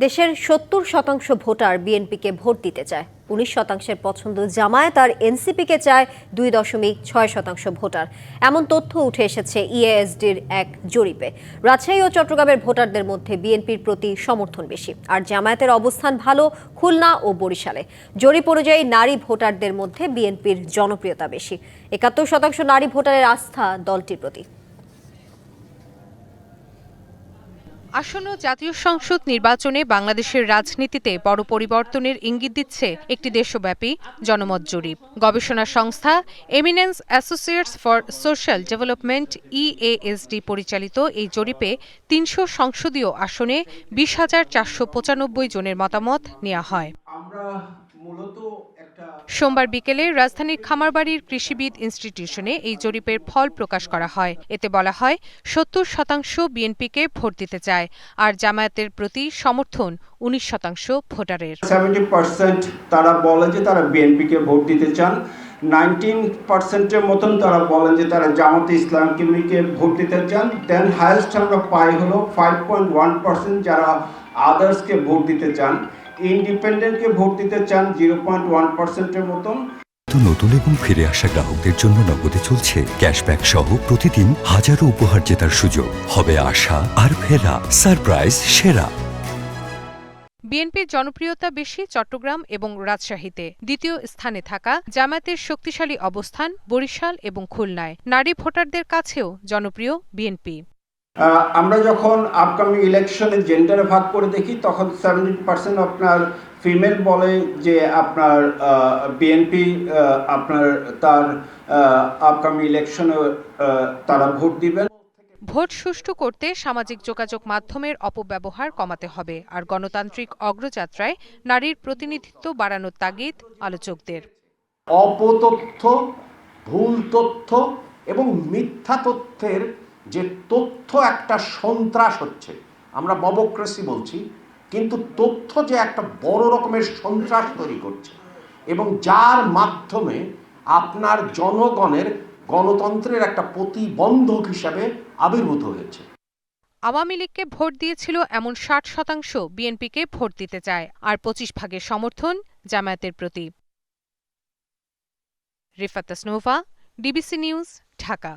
দেশের ৭০% ভোটার বিএনপিকে ভোট দিতে চায়। ১৯% পছন্দ জামায়াত আর এনসিপিকে চায় ২.৬% ভোটার। এমন তথ্য উঠে এসেছে ইএএসডির এক জরিপে। রাজশাহী ও চট্টগ্রামের ভোটারদের মধ্যে বিএনপির প্রতি সমর্থন বেশি, আর জামায়াতের অবস্থান ভালো খুলনা ও বরিশালে। জরিপ অনুযায়ী নারী ভোটারদের মধ্যে বিএনপির জনপ্রিয়তা বেশি। ৭১% নারী ভোটারের আস্থা দলটির প্রতি। আসন্ন জাতীয় সংসদ নির্বাচনে বাংলাদেশের রাজনীতিতে বড় পরিবর্তনের ইঙ্গিত দিচ্ছে একটি দেশব্যাপী জনমত জরিপ। গবেষণা সংস্থা eminence associates for social development EASD পরিচালিত এই জরিপে ৩০০ সংসদীয় আসনে ২০,৪৯৫ জনের মতামত নেওয়া হয়। সোমবার বিকেলে রাজধানীর খামারবাড়ির কৃষিবিদ ইনস্টিটিউশনে এই জরিপের ফল প্রকাশ করা হয়। এতে বলা হয় ৭০% বিএনপিকে ভোট দিতে চায়, আর জামায়াতের প্রতি সমর্থন ১৯% ভোটারের। 70% তারা বলে যে তারা বিএনপিকে ভোট দিতে চান। 19%-এর মতন তারা বলেন যে তারা জামাতে ইসলামীকে ভোট দিতে চান। দেন হাইয়েস্ট আমরা পাই হলো 5.1% যারা আদার্সকে ভোট দিতে চান। ইন্ডিপেন্ডেন্টকে ভোট দিতে চান 0.1%-এর মতন। নতুন এবং ফিরে আসা গ্রাহকদের জন্য নগদে চলছে ক্যাশব্যাক সহ প্রতিদিন হাজারো উপহার জেতার সুযোগ। হবে আশা আর ফেরা সারপ্রাইজ সেরা। বিএনপির জনপ্রিয়তা বেশি চট্টগ্রাম এবং রাজশাহীতে। দ্বিতীয় স্থানে থাকা জামায়াতের শক্তিশালী অবস্থান বরিশাল এবং খুলনায়। নারী ভোটারদের কাছেও জনপ্রিয় বিএনপি। আমরা যখন আপকামিং ইলেকশনে জেন্ডারে ভাগ করে দেখি তখন 70% আপনার ফিমেল বলে যে আপনার বিএনপি আপনার তার আপকামিং ইলেকশনে তারা ভোট দিবেন। ভোট সুষ্ঠু করতে সামাজিক যোগাযোগ মাধ্যমের অপব্যবহার কমাতে হবে, আর গণতান্ত্রিক অগ্রযাত্রায় নারীর প্রতিনিধিত্ব বাড়ানোর তাগিদ আলোচকদের। অপতথ্য, ভুল তথ্য এবং মিথ্যা তথ্যের যে তথ্য একটা সন্ত্রাস হচ্ছে, আমরা মবক্রেসি বলছি, কিন্তু তথ্য যে একটা বড় রকমের সন্ত্রাস তৈরি করছে এবং যার মাধ্যমে আপনার জনগণের গণতন্ত্রের একটা প্রতিবন্ধক হিসাবে আবির্ভূত হয়েছে। আওয়ামী লীগকে ভোট দিয়েছিল এমন ৬০% বিএনপিকে ভোট দিতে চায়, আর ২৫% সমর্থন জামায়াতের প্রতি। Rifat Tasnuva, DBC news, Dhaka.